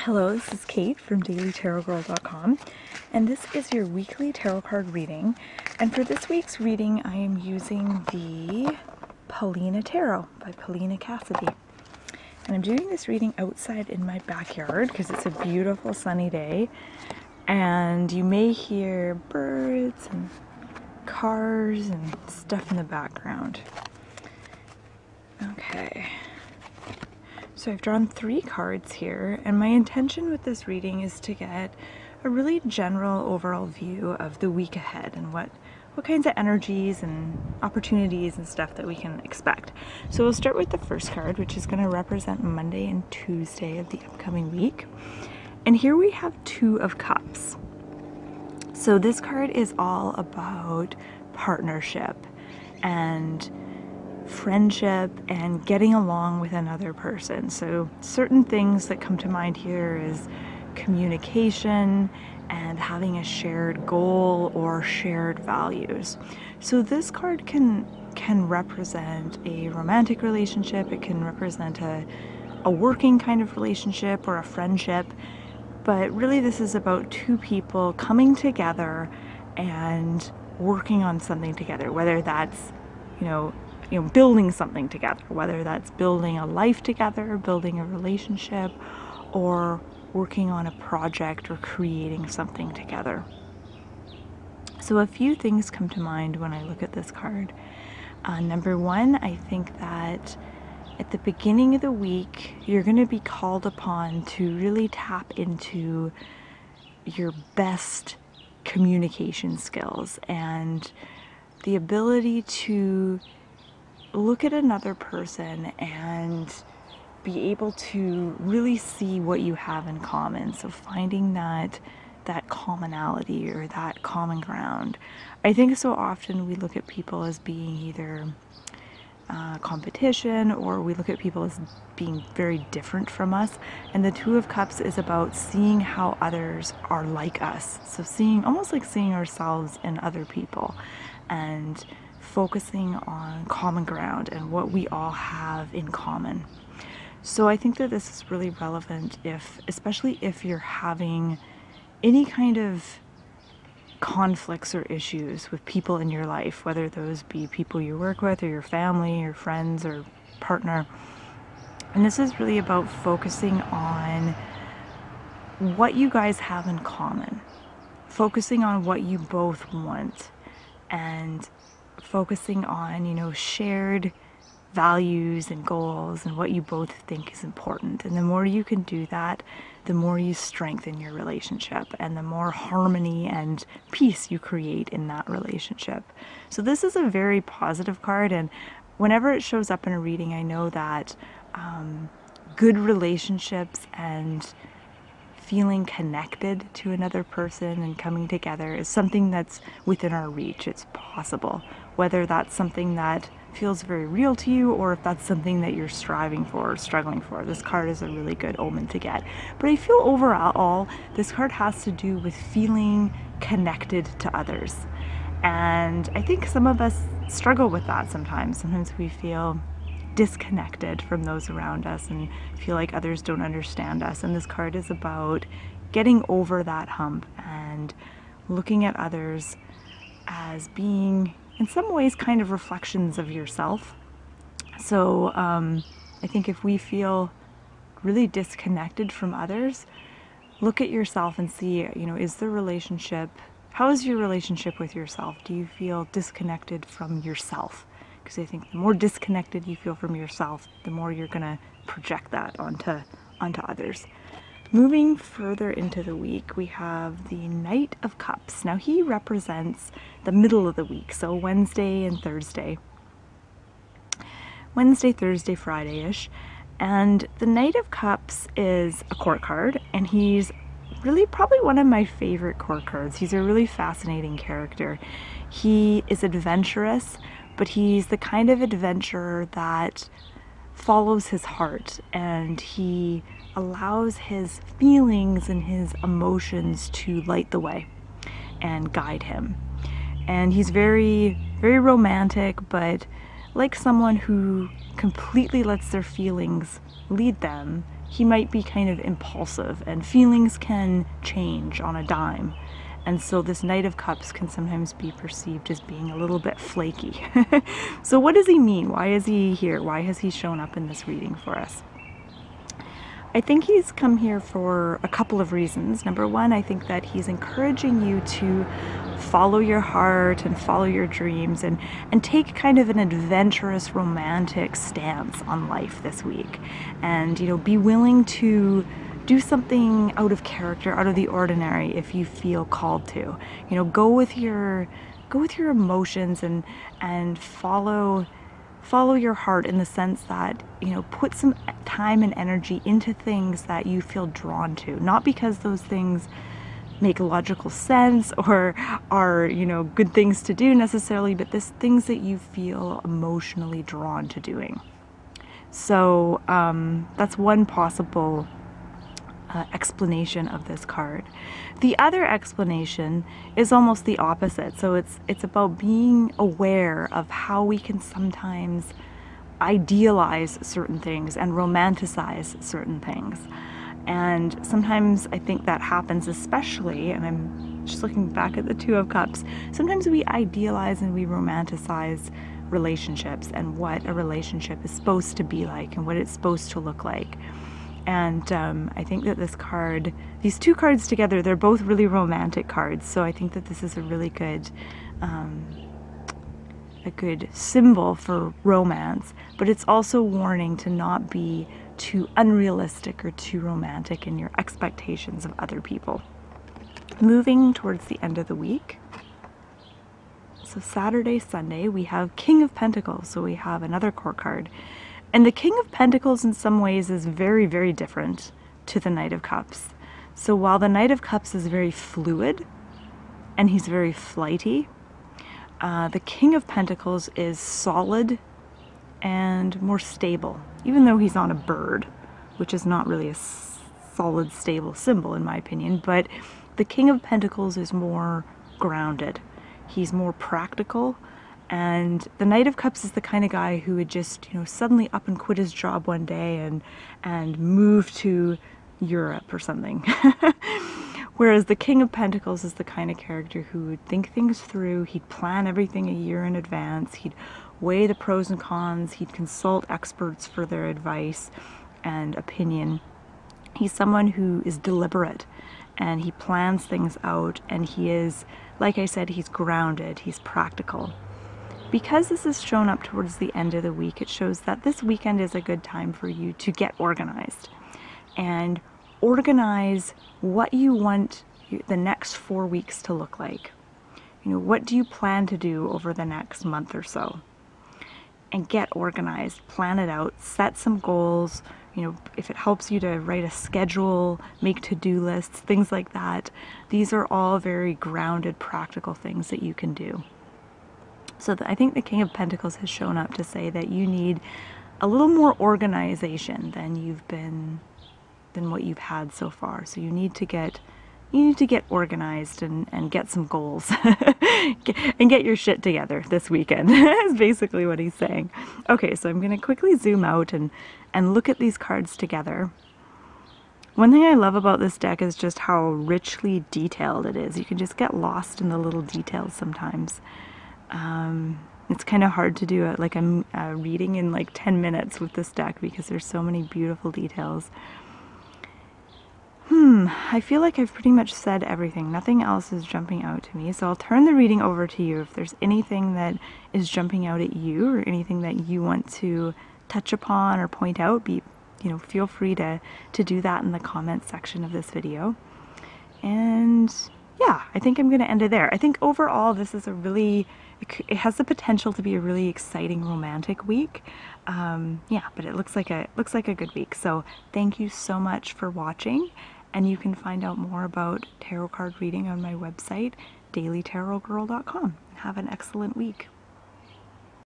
Hello, this is Kate from dailytarotgirl.com, and this is your weekly tarot card reading. And for this week's reading, I am using the Paulina Tarot by Paulina Cassidy. And I'm doing this reading outside in my backyard because it's a beautiful sunny day, and you may hear birds and cars and stuff in the background. Okay. So I've drawn 3 cards here, and my intention with this reading is to get a really general overall view of the week ahead and what kinds of energies and opportunities and stuff that we can expect. So we'll start with the first card, which is going to represent Monday and Tuesday of the upcoming week. And here we have 2 of Cups. So this card is all about partnership and friendship and getting along with another person. So certain things that come to mind here is communication and having a shared goal or shared values. So this card can represent a romantic relationship, it can represent a working kind of relationship or a friendship, but really this is about 2 people coming together and working on something together, whether that's building something together, whether that's building a life together, building a relationship, or working on a project or creating something together. So a few things come to mind when I look at this card. Number 1, I think that at the beginning of the week, you're going to be called upon to really tap into your best communication skills and the ability to look at another person and be able to really see what you have in common. So finding that commonality or that common ground. I think so often we look at people as being either competition, or we look at people as being very different from us. And the 2 of Cups is about seeing how others are like us. So almost like seeing ourselves in other people and focusing on common ground and what we all have in common. So I think that this is really relevant especially if you're having any kind of conflicts or issues with people in your life, whether those be people you work with or your family or friends or partner. And this is really about focusing on what you guys have in common, focusing on what you both want, and focusing on, shared values and goals and what you both think is important. And the more you can do that, the more you strengthen your relationship and the more harmony and peace you create in that relationship. So this is a very positive card, and whenever it shows up in a reading, I know that good relationships and feeling connected to another person and coming together is something that's within our reach. It's possible, whether that's something that feels very real to you or if that's something that you're striving for or struggling for. This card is a really good omen to get. But I feel overall this card has to do with feeling connected to others. And I think some of us struggle with that sometimes. Sometimes we feel disconnected from those around us and feel like others don't understand us. And this card is about getting over that hump and looking at others as being, in some ways, kind of reflections of yourself. So I think if we feel really disconnected from others, look at yourself and see, how is your relationship with yourself? Do you feel disconnected from yourself? Because I think the more disconnected you feel from yourself, the more you're going to project that onto others. Moving further into the week, we have the Knight of Cups. Now he represents the middle of the week, so Wednesday and Thursday. Wednesday, Thursday, Friday-ish. And the Knight of Cups is a court card, and he's really probably one of my favorite court cards. He's a really fascinating character. He is adventurous, but he's the kind of adventurer that follows his heart, and he allows his feelings and his emotions to light the way and guide him. And he's very, very romantic, but like someone who completely lets their feelings lead them, he might be kind of impulsive, and feelings can change on a dime. And so this Knight of Cups can sometimes be perceived as being a little bit flaky. So what does he mean? Why is he here? Why has he shown up in this reading for us? I think he's come here for a couple of reasons. Number one, I think that he's encouraging you to follow your heart and follow your dreams and take kind of an adventurous, romantic stance on life this week. And, you know, be willing to do something out of character, out of the ordinary, if you feel called to. You know, go with your emotions and follow your heart, in the sense that, you know, put some time and energy into things that you feel drawn to, not because those things make logical sense or are, you know, good things to do necessarily, but this things that you feel emotionally drawn to doing. So that's one possible explanation of this card. The other explanation is almost the opposite. So it's about being aware of how we can sometimes idealize certain things and romanticize certain things. And sometimes I think that happens, especially, and I'm just looking back at the Two of Cups, sometimes we idealize and we romanticize relationships and what a relationship is supposed to be like and what it's supposed to look like. And I think that this card, these two cards together, they're both really romantic cards. So I think that this is a really good symbol for romance, but it's also warning to not be too unrealistic or too romantic in your expectations of other people. Moving towards the end of the week. So Saturday, Sunday, we have King of Pentacles. So we have another court card. And the King of Pentacles in some ways is very, very different to the Knight of Cups. So while the Knight of Cups is very fluid and he's very flighty, the King of Pentacles is solid and more stable, even though he's on a bird, which is not really a solid, stable symbol in my opinion, but the King of Pentacles is more grounded. He's more practical. And the Knight of Cups is the kind of guy who would just, you know, suddenly up and quit his job one day and move to Europe or something. Whereas the King of Pentacles is the kind of character who would think things through. He'd plan everything a year in advance. He'd weigh the pros and cons. He'd consult experts for their advice and opinion. He's someone who is deliberate and he plans things out, and he is, like I said, he's grounded, he's practical. Because this is shown up towards the end of the week, it shows that this weekend is a good time for you to get organized and organize what you want the next 4 weeks to look like. You know, what do you plan to do over the next month or so? And get organized, plan it out, set some goals. You know, if it helps you to write a schedule, make to-do lists, things like that. These are all very grounded, practical things that you can do. So I think the King of Pentacles has shown up to say that you need a little more organization than what you've had so far. So you need to get organized and get some goals and get your shit together this weekend. Is basically what he's saying. Okay, so I'm going to quickly zoom out and look at these cards together. One thing I love about this deck is just how richly detailed it is. You can just get lost in the little details sometimes. It's kind of hard to do a reading in like 10 minutes with this deck because there's so many beautiful details. I feel like I've pretty much said everything. Nothing else is jumping out to me. So I'll turn the reading over to you. If there's anything that is jumping out at you or anything that you want to touch upon or point out, feel free to do that in the comments section of this video. And yeah, I think I'm going to end it there. I think overall this is it has the potential to be a really exciting romantic week. Yeah, but it looks like a good week. So thank you so much for watching, and you can find out more about tarot card reading on my website, dailytarotgirl.com. Have an excellent week.